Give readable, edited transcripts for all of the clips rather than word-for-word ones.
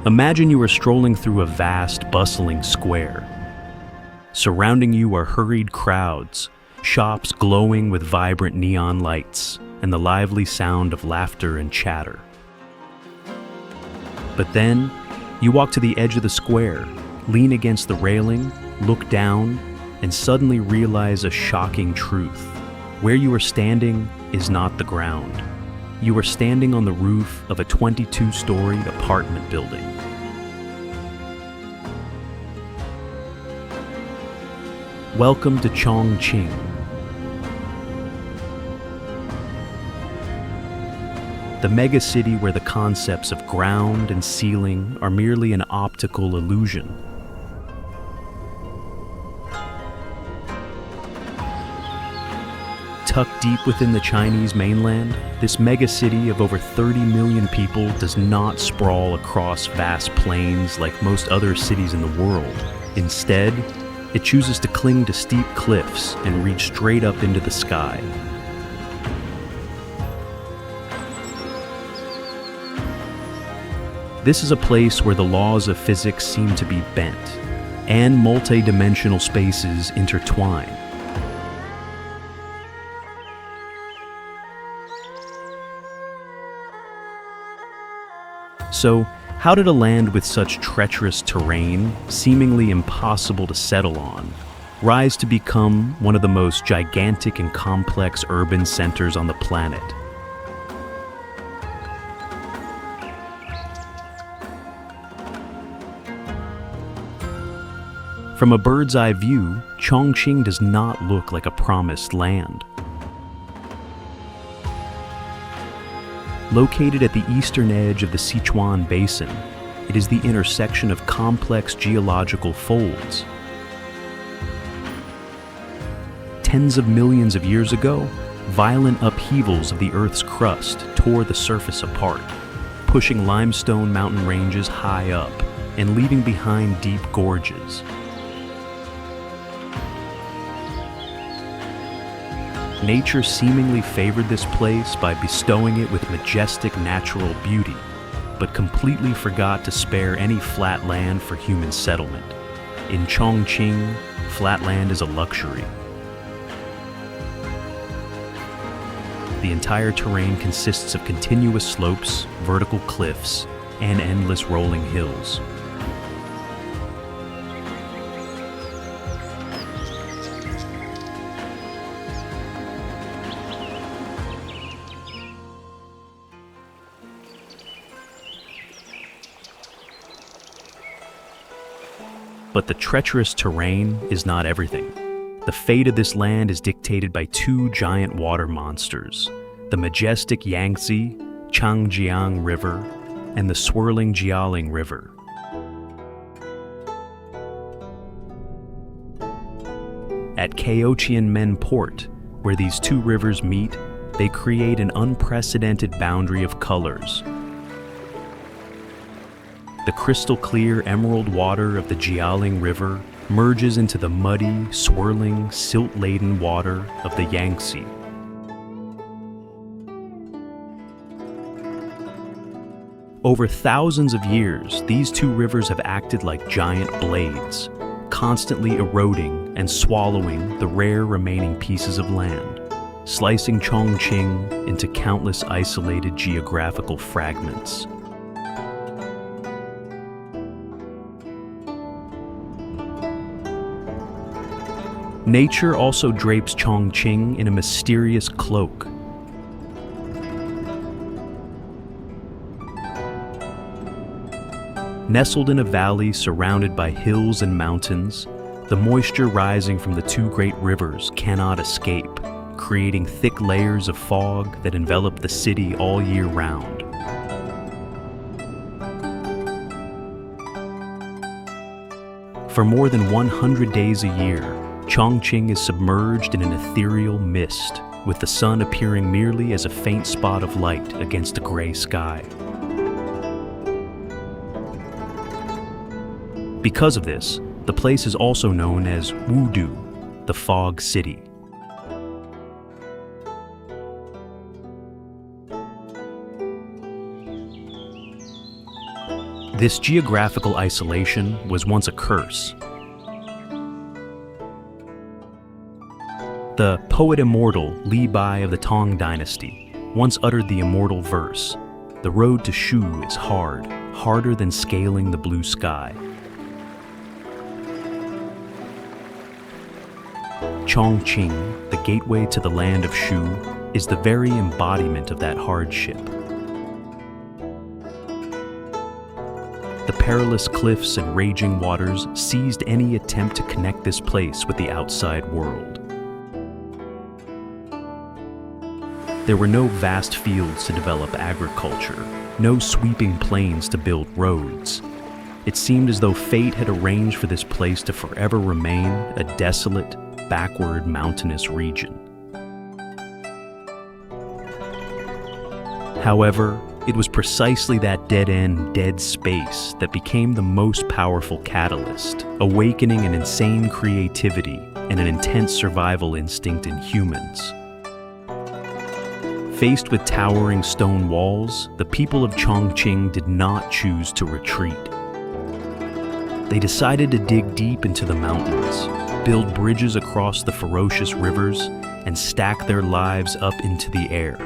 Imagine you are strolling through a vast, bustling square. Surrounding you are hurried crowds, shops glowing with vibrant neon lights, and the lively sound of laughter and chatter. But then, you walk to the edge of the square, lean against the railing, look down, and suddenly realize a shocking truth. Where you are standing is not the ground. You are standing on the roof of a 22-story apartment building. Welcome to Chongqing. The megacity where the concepts of ground and ceiling are merely an optical illusion. Tucked deep within the Chinese mainland, this megacity of over 30 million people does not sprawl across vast plains like most other cities in the world. Instead, it chooses to cling to steep cliffs and reach straight up into the sky. This is a place where the laws of physics seem to be bent, and multi-dimensional spaces intertwine. So, how did a land with such treacherous terrain, seemingly impossible to settle on, rise to become one of the most gigantic and complex urban centers on the planet? From a bird's eye view, Chongqing does not look like a promised land. Located at the eastern edge of the Sichuan Basin, it is the intersection of complex geological folds. Tens of millions of years ago, violent upheavals of the Earth's crust tore the surface apart, pushing limestone mountain ranges high up and leaving behind deep gorges. Nature seemingly favored this place by bestowing it with majestic natural beauty, but completely forgot to spare any flat land for human settlement. In Chongqing, flat land is a luxury. The entire terrain consists of continuous slopes, vertical cliffs, and endless rolling hills. But the treacherous terrain is not everything. The fate of this land is dictated by two giant water monsters, the majestic Yangtze, Jialing River, and the swirling Jialing River. At Chongqing Port, where these two rivers meet, they create an unprecedented boundary of colors. The crystal-clear emerald water of the Jialing River merges into the muddy, swirling, silt-laden water of the Yangtze. Over thousands of years, these two rivers have acted like giant blades, constantly eroding and swallowing the rare remaining pieces of land, slicing Chongqing into countless isolated geographical fragments. Nature also drapes Chongqing in a mysterious cloak. Nestled in a valley surrounded by hills and mountains, the moisture rising from the two great rivers cannot escape, creating thick layers of fog that envelop the city all year round. For more than 100 days a year, Chongqing is submerged in an ethereal mist, with the sun appearing merely as a faint spot of light against a gray sky. Because of this, the place is also known as Wudu, the Fog City. This geographical isolation was once a curse. The poet immortal Li Bai of the Tang Dynasty once uttered the immortal verse, "The road to Shu is hard, harder than scaling the blue sky." Chongqing, the gateway to the land of Shu, is the very embodiment of that hardship. The perilous cliffs and raging waters seized any attempt to connect this place with the outside world. There were no vast fields to develop agriculture, no sweeping plains to build roads. It seemed as though fate had arranged for this place to forever remain a desolate, backward mountainous region. However, it was precisely that dead-end, dead space that became the most powerful catalyst, awakening an insane creativity and an intense survival instinct in humans. Faced with towering stone walls, the people of Chongqing did not choose to retreat. They decided to dig deep into the mountains, build bridges across the ferocious rivers, and stack their lives up into the air.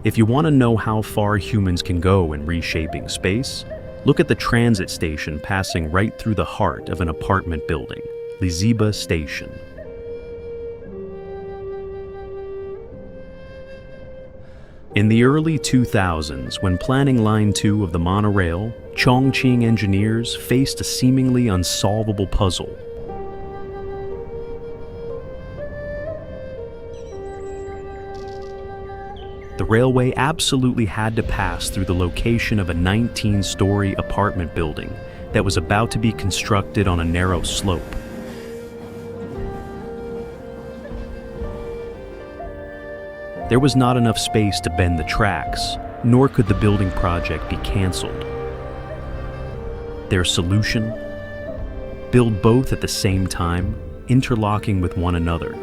If you want to know how far humans can go in reshaping space, look at the transit station passing right through the heart of an apartment building, Liziba Station. In the early 2000s, when planning Line 2 of the monorail, Chongqing engineers faced a seemingly unsolvable puzzle. The railway absolutely had to pass through the location of a 19-story apartment building that was about to be constructed on a narrow slope. There was not enough space to bend the tracks, nor could the building project be canceled. Their solution? Build both at the same time, interlocking with one another.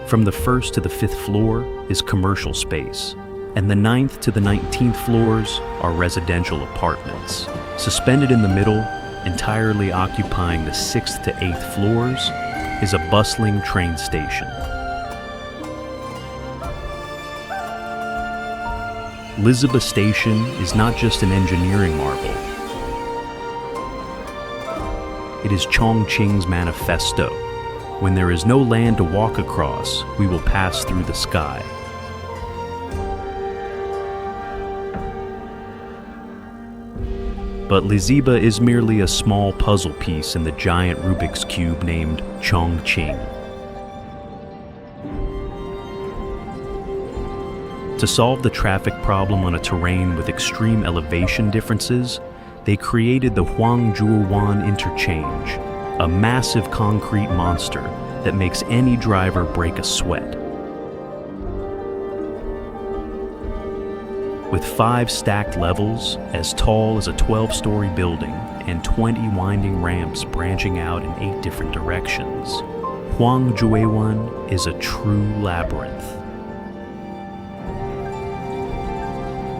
From the 1st to the 5th floor is commercial space, and the 9th to the 19th floors are residential apartments. Suspended in the middle, entirely occupying the 6th to 8th floors, is a bustling train station. Liziba Station is not just an engineering marvel. It is Chongqing's manifesto. When there is no land to walk across, we will pass through the sky. But Liziba is merely a small puzzle piece in the giant Rubik's Cube named Chongqing. To solve the traffic problem on a terrain with extreme elevation differences, they created the Huangzhuowan interchange, a massive concrete monster that makes any driver break a sweat. With 5 stacked levels, as tall as a 12-story building, and 20 winding ramps branching out in 8 different directions, Huangzhuowan is a true labyrinth.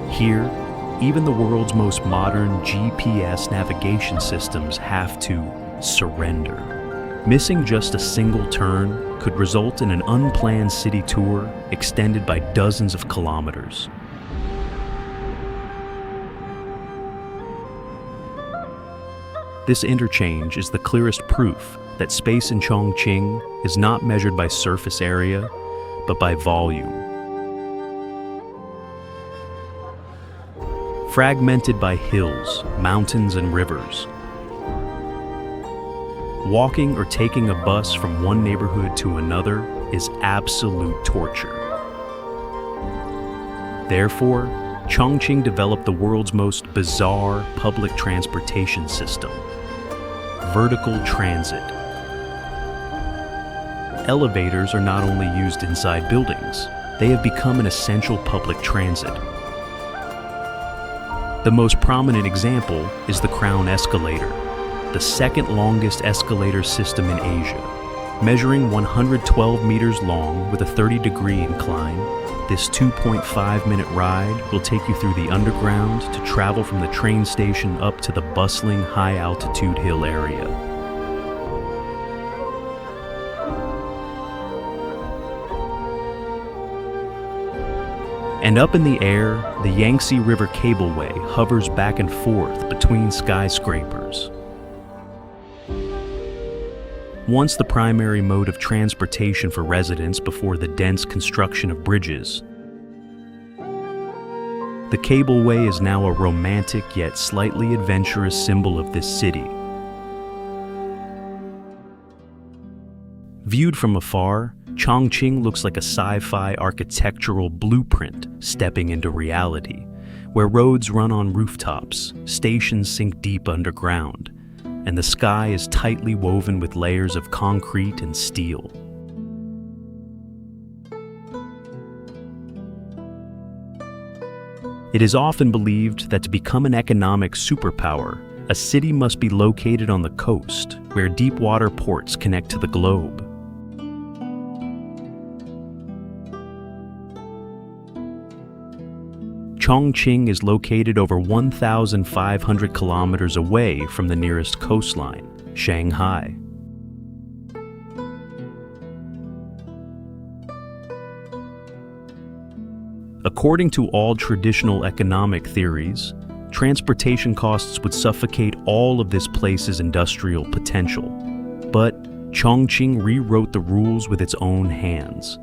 Here, even the world's most modern GPS navigation systems have to surrender. Missing just a single turn could result in an unplanned city tour extended by dozens of kilometers. This interchange is the clearest proof that space in Chongqing is not measured by surface area, but by volume. Fragmented by hills, mountains, and rivers, walking or taking a bus from one neighborhood to another is absolute torture. Therefore, Chongqing developed the world's most bizarre public transportation system: vertical transit. Elevators are not only used inside buildings, they have become an essential public transit. The most prominent example is the Crown Escalator, the second longest escalator system in Asia. Measuring 112 meters long with a 30-degree incline, this 2.5-minute ride will take you through the underground to travel from the train station up to the bustling high-altitude hill area. And up in the air, the Yangtze River Cableway hovers back and forth between skyscrapers. Once the primary mode of transportation for residents before the dense construction of bridges, the cableway is now a romantic yet slightly adventurous symbol of this city. Viewed from afar, Chongqing looks like a sci-fi architectural blueprint stepping into reality, where roads run on rooftops, stations sink deep underground, and the sky is tightly woven with layers of concrete and steel. It is often believed that to become an economic superpower, a city must be located on the coast, where deep water ports connect to the globe. Chongqing is located over 1,500 kilometers away from the nearest coastline, Shanghai. According to all traditional economic theories, transportation costs would suffocate all of this place's industrial potential. But Chongqing rewrote the rules with its own hands.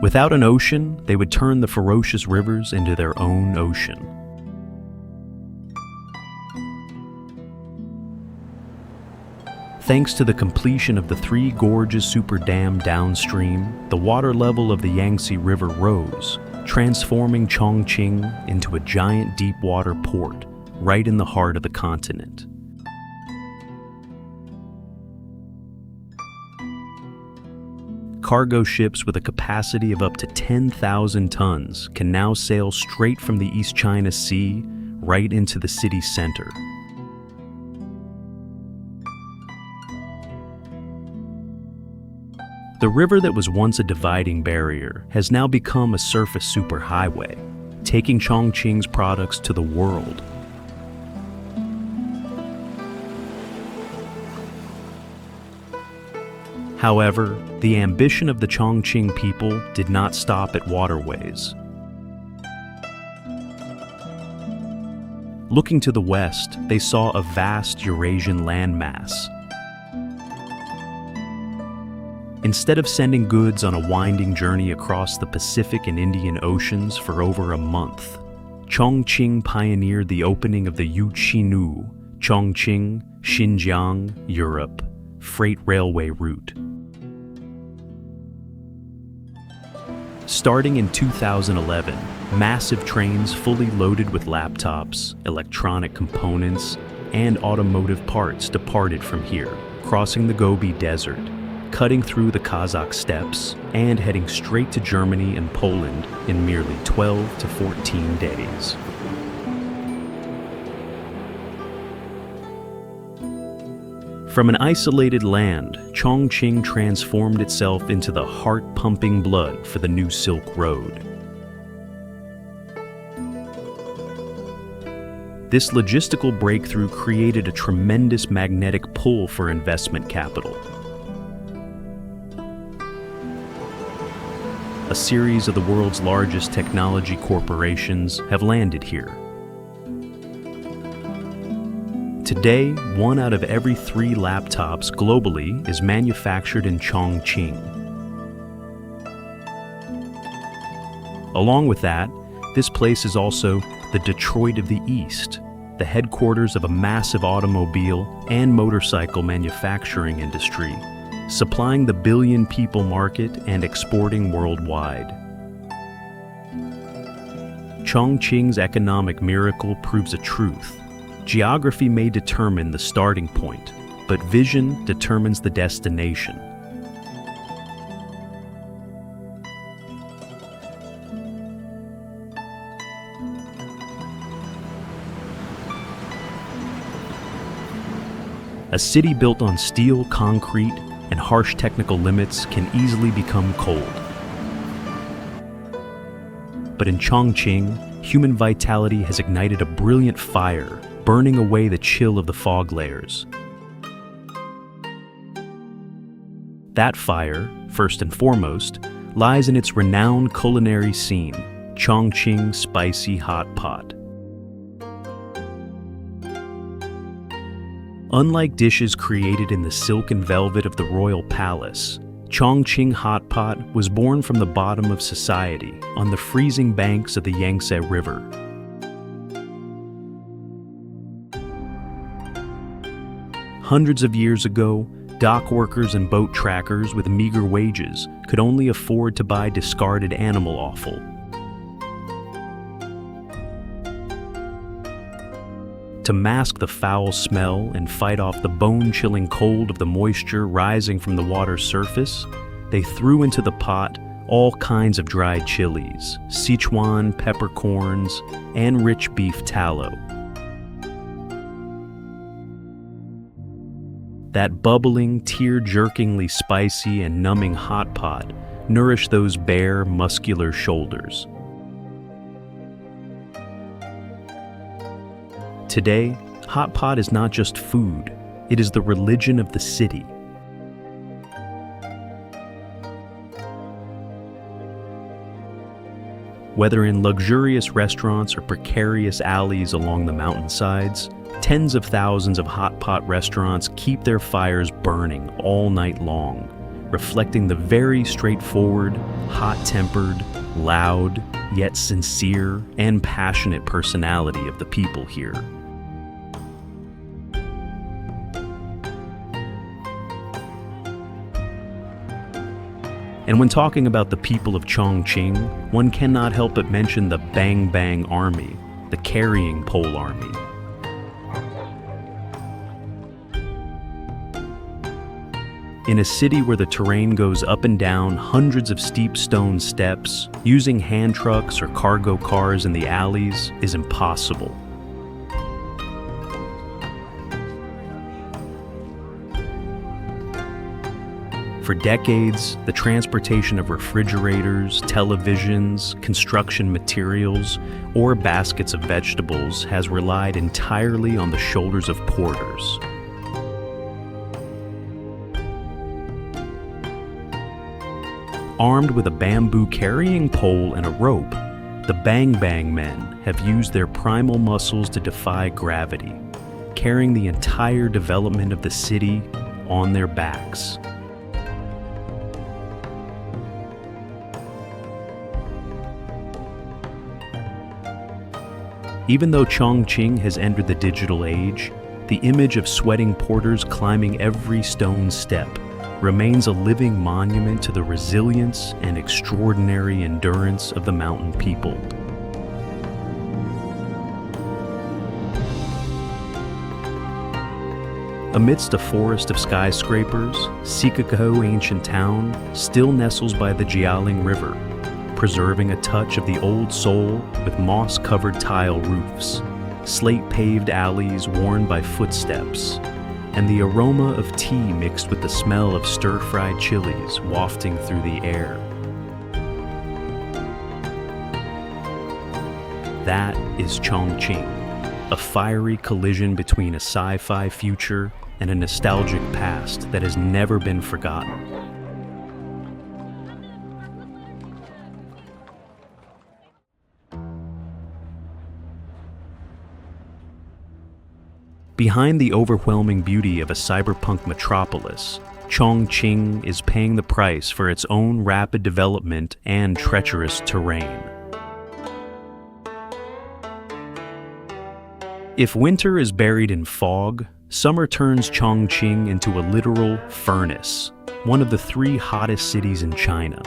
Without an ocean, they would turn the ferocious rivers into their own ocean. Thanks to the completion of the 3 gorges super dam downstream, the water level of the Yangtze River rose, transforming Chongqing into a giant deep water port right in the heart of the continent. Cargo ships with a capacity of up to 10,000 tons can now sail straight from the East China Sea right into the city's center. The river that was once a dividing barrier has now become a surface superhighway, taking Chongqing's products to the world. However, the ambition of the Chongqing people did not stop at waterways. Looking to the west, they saw a vast Eurasian landmass. Instead of sending goods on a winding journey across the Pacific and Indian Oceans for over a month, Chongqing pioneered the opening of the Yuqinu, Chongqing, Xinjiang, Europe, freight railway route. Starting in 2011, massive trains fully loaded with laptops, electronic components, and automotive parts departed from here, crossing the Gobi Desert, cutting through the Kazakh steppes, and heading straight to Germany and Poland in merely 12 to 14 days. From an isolated land, Chongqing transformed itself into the heart-pumping blood for the new Silk Road. This logistical breakthrough created a tremendous magnetic pull for investment capital. A series of the world's largest technology corporations have landed here. Today, 1 out of every 3 laptops globally is manufactured in Chongqing. Along with that, this place is also the Detroit of the East, the headquarters of a massive automobile and motorcycle manufacturing industry, supplying the billion-people market and exporting worldwide. Chongqing's economic miracle proves a truth. Geography may determine the starting point, but vision determines the destination. A city built on steel, concrete, and harsh technical limits can easily become cold. But in Chongqing, human vitality has ignited a brilliant fire, burning away the chill of the fog layers. That fire, first and foremost, lies in its renowned culinary scene, Chongqing Spicy Hot Pot. Unlike dishes created in the silk and velvet of the royal palace, Chongqing Hot Pot was born from the bottom of society on the freezing banks of the Yangtze River. Hundreds of years ago, dock workers and boat trackers with meager wages could only afford to buy discarded animal offal. To mask the foul smell and fight off the bone-chilling cold of the moisture rising from the water's surface, they threw into the pot all kinds of dried chilies, Sichuan peppercorns, and rich beef tallow. That bubbling, tear-jerkingly spicy and numbing hot pot nourished those bare, muscular shoulders. Today, hot pot is not just food, it is the religion of the city. Whether in luxurious restaurants or precarious alleys along the mountainsides, tens of thousands of hot pot restaurants keep their fires burning all night long, reflecting the very straightforward, hot-tempered, loud, yet sincere and passionate personality of the people here. And when talking about the people of Chongqing, one cannot help but mention the Bang Bang Army, the carrying pole army. In a city where the terrain goes up and down hundreds of steep stone steps, using hand trucks or cargo cars in the alleys is impossible. For decades, the transportation of refrigerators, televisions, construction materials, or baskets of vegetables has relied entirely on the shoulders of porters. Armed with a bamboo carrying pole and a rope, the Bang Bang men have used their primal muscles to defy gravity, carrying the entire development of the city on their backs. Even though Chongqing has entered the digital age, the image of sweating porters climbing every stone step remains a living monument to the resilience and extraordinary endurance of the mountain people. Amidst a forest of skyscrapers, Sikako Ancient Town still nestles by the Jialing River, preserving a touch of the old soul with moss-covered tile roofs, slate-paved alleys worn by footsteps, and the aroma of tea mixed with the smell of stir-fried chilies wafting through the air. That is Chongqing, a fiery collision between a sci-fi future and a nostalgic past that has never been forgotten. Behind the overwhelming beauty of a cyberpunk metropolis, Chongqing is paying the price for its own rapid development and treacherous terrain. If winter is buried in fog, summer turns Chongqing into a literal furnace, one of the 3 hottest cities in China.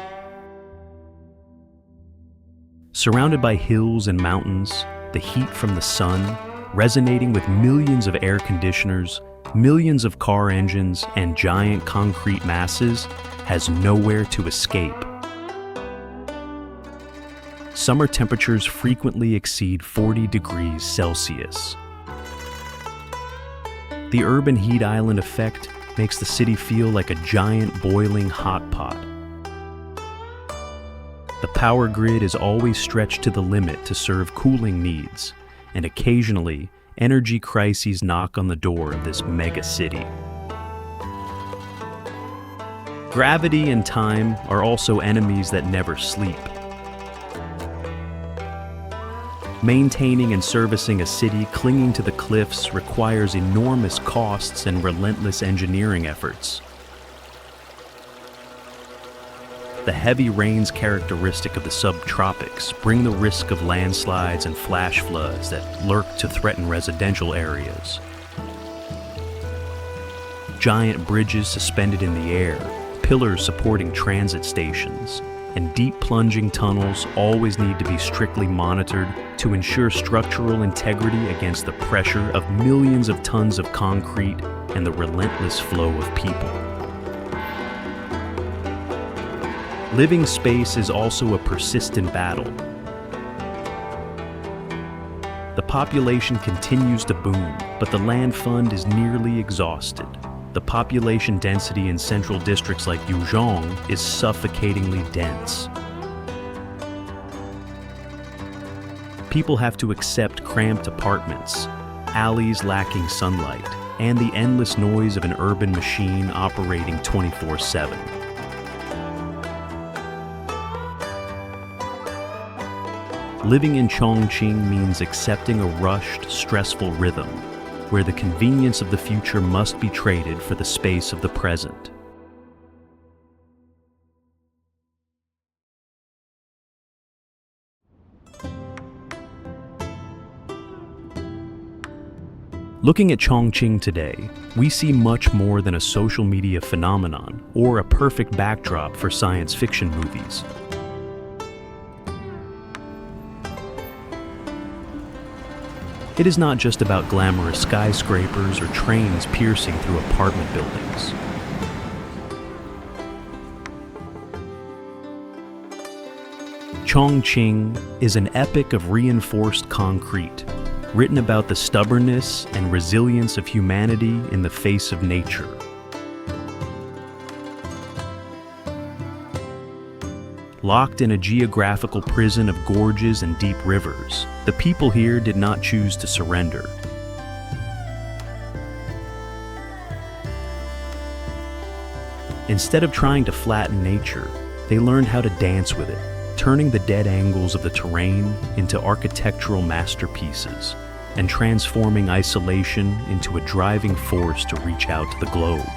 Surrounded by hills and mountains, the heat from the sun, resonating with millions of air conditioners, millions of car engines, and giant concrete masses, has nowhere to escape. Summer temperatures frequently exceed 40 degrees Celsius. The The urban heat island effect makes the city feel like a giant boiling hot pot. The power grid is always stretched to the limit to serve cooling needs, and occasionally, energy crises knock on the door of this mega city. Gravity and time are also enemies that never sleep. Maintaining and servicing a city clinging to the cliffs requires enormous costs and relentless engineering efforts. The heavy rains characteristic of the subtropics bring the risk of landslides and flash floods that lurk to threaten residential areas. Giant bridges suspended in the air, pillars supporting transit stations, and deep plunging tunnels always need to be strictly monitored to ensure structural integrity against the pressure of millions of tons of concrete and the relentless flow of people. Living space is also a persistent battle. The population continues to boom, but the land fund is nearly exhausted. The population density in central districts like Yuzhong is suffocatingly dense. People have to accept cramped apartments, alleys lacking sunlight, and the endless noise of an urban machine operating 24/7. Living in Chongqing means accepting a rushed, stressful rhythm, where the convenience of the future must be traded for the space of the present. Looking at Chongqing today, we see much more than a social media phenomenon or a perfect backdrop for science fiction movies. It is not just about glamorous skyscrapers or trains piercing through apartment buildings. Chongqing is an epic of reinforced concrete, written about the stubbornness and resilience of humanity in the face of nature. Locked in a geographical prison of gorges and deep rivers, the people here did not choose to surrender. Instead of trying to flatten nature, they learned how to dance with it, turning the dead angles of the terrain into architectural masterpieces and transforming isolation into a driving force to reach out to the globe.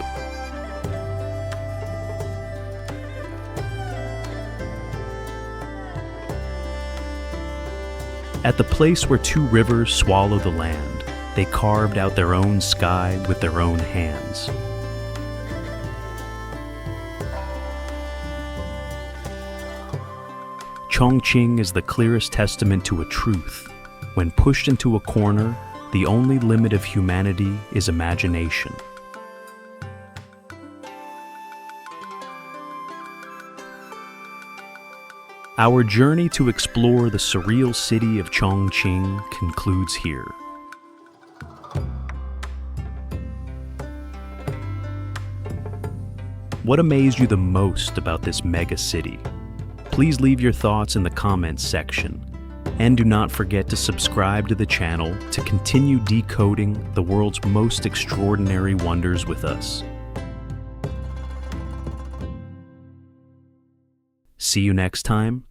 At the place where two rivers swallow the land, they carved out their own sky with their own hands. Chongqing is the clearest testament to a truth. When pushed into a corner, the only limit of humanity is imagination. Our journey to explore the surreal city of Chongqing concludes here. What amazed you the most about this mega city? Please leave your thoughts in the comments section. And do not forget to subscribe to the channel to continue decoding the world's most extraordinary wonders with us. See you next time.